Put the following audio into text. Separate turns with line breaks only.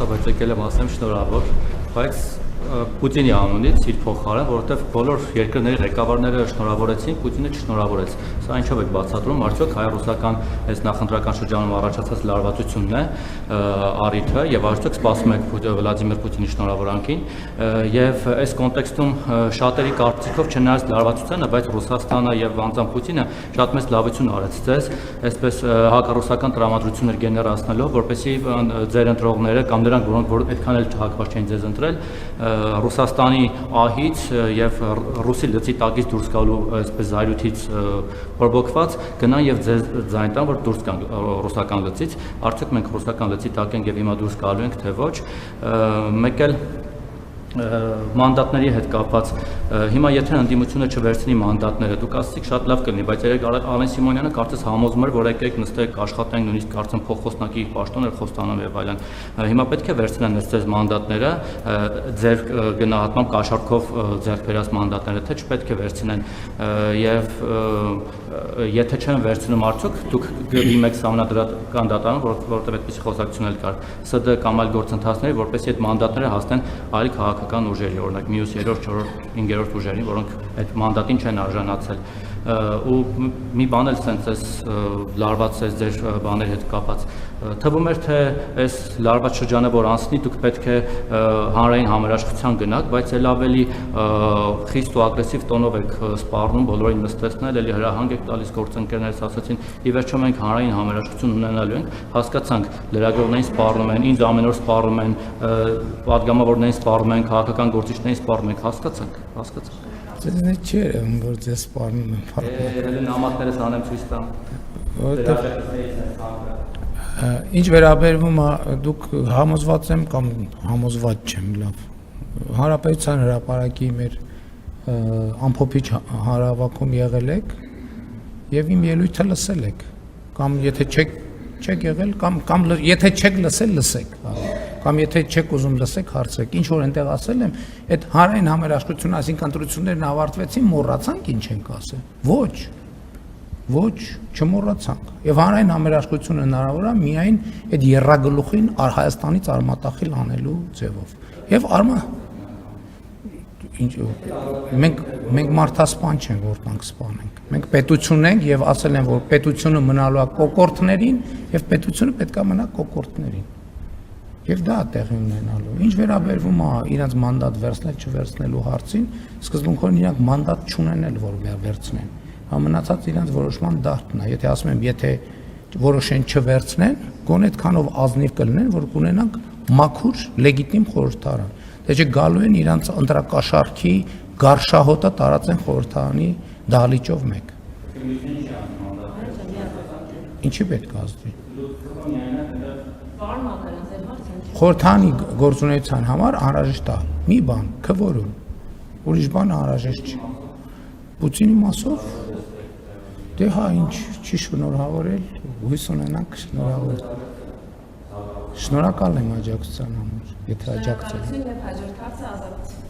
հարցը, բայց եկել եմ ասեմ շնորհավոր, բայց Պուտինի անունից իր փոխարեն, որովհետև բոլոր երկրների ղեկավարները շնորհավորեցին, Պուտինը չշնորհավորեց։ Սա ինչով է բացատրում, արդյոք հայ-ռուսական այս նախընտրական շրջանում առաջացած լարվածությունն է առիթը եւ արդյոք սպասում եք Վլադիմիր Պուտինի շնորհավորանքին եւ այս կոնտեքստում շատերի կարծիքով չնայած լարվածությանը, բայց Ռուսաստանը եւ անձամբ Պուտինը շատ մեծ լավություն արեց ձեզ, այսպես հակառուսական տրամադրություններ գեներացնելով, որպեսզի ձեր ընտրողները կամ նրանք, որոնք այդքան էլ հակված չեն ձեզ ընտրել, Ռուսաստանի ահից եւ ռուսի լծի տակից դուրս գալու այսպես զայրույթից բորբոքված գնան եւ ձեզ ձայն տան, որ դուրս գան ռուսական լծից, արդյոք մենք ռուսական լծի տակ ենք եւ հիմա դուրս գալու ենք, թե ոչ, մեկ էլ մանդատների հետ կապված հիմա եթե ընդդիմությունը չվերցնի մանդատները դուք ասացիք շատ լավ կլինի բայց երեք Ալեն Սիմոնյանը կարծես համոզում էր որ եկեք նստեք աշխատենք նույնիսկ կարծեմ փոխխոսնակի պաշտոն էր խոստանում եւ այլն հիմա պետք է վերցնեն ձեզ մանդատները ձեր գնահատմամբ կաշառքով ձեռք բերած մանդատները թե չպետք է վերցնեն եւ եթե չեն վերցնում արդյոք դուք դիմեք Սահմանադրական դատարան որովհետեւ այդպիսի խոսակցություն էլ կար ՍԴ կամ այլ գործընթացների որպեսզի այդ մանդատները հասնեն այլ քաղաքական ուժերի, օրինակ մյուս 3-րդ, 4-րդ, 5-րդ ուժերին, որոնք այդ մանդատին չեն արժանացել ու մի բան էլ սենց լարված է ձեր բաների հետ կապած թվում էր թե այս լարված շրջանը որ անցնի դուք պետք է հանրային համերաշխության գնաք բայց էլ ավելի խիստ ու ագրեսիվ տոնով եք սպառնում բոլորին նստեցնել էլի հրահանգ եք տալիս գործընկերներս ասացին ի վերջո մենք հանրային համերաշխություն ունենալու ենք հասկացանք լրագրողներին սպառնում են ինձ ամեն օր սպառնում են պատգամավորներին սպառնում են քաղաքական գործիչներին սպառնում են հասկացանք
Ձեզ չէ որ ձեզ սպառնում են
Երևի նամակներս անեմ ցույց տամ
Ինչ վերաբերվում է դուք համոզված եմ կամ համոզված չեմ լավ Հանրապետության հրապարակի մեր ամփոփիչ հարավակում եղել եք եւ իմ ելույթը լսել եք կամ եթե չեք եղել կամ եթե չեք լսել լսեք կամ եթե չեք ուզում լսեք հարցրեք ինչ որ այնտեղ ասել եմ այդ հանրային համերաշխությունը այսինքն ընտրություններն ավարտվեցին մոռացանք ինչ ենք ասել ոչ չմոռացանք եւ հանրային համերաշխությունը հնարավոր է միայն այդ երրագլուխին Հայաստանից արմատախիլ անելու ձևով եւ մենք մարդասպան չենք որ տանք սպանենք մենք պետություն ենք եւ ասել են որ պետությունը մնալու է կոկորտներին եւ պետությունը պետք է մնա կոկորտներին Եվ դա տեղի ունենալու։ Ինչ վերաբերվում է իրանց մանդատ վերցնել չվերցնելու հարցին, սկզբունքորեն իրանք մանդատ չունեն որ վերցնեն։ Ամենացած իրանց որոշման դաշտն է։ Եթե ասում եմ, եթե որոշեն չվերցնեն, գոնե այդքանով ազնիվ կլինեն, որ կունենանք մաքուր լեգիտիմ խորհրդարան։ Դե չէ գալու են իրանց ընտրակաշառքի գարշահոտը տարածեն խորհրդարանի դահլիճով մեկ։ Ինչի պետք է ազդի։ Խորհրդանի գործունեության համար անհրաժեշտ է մի բան, քվորում, ուրիշ բան անհրաժեշտ չի։ Պուտինի մասով դե հա ինչ չի շնորհավորել, հույս ունենանք շնորհավոր։ Շնորհակալ եմ աջակցության համար, եթե աջակցել։
Հաջորդ հարցը ազատ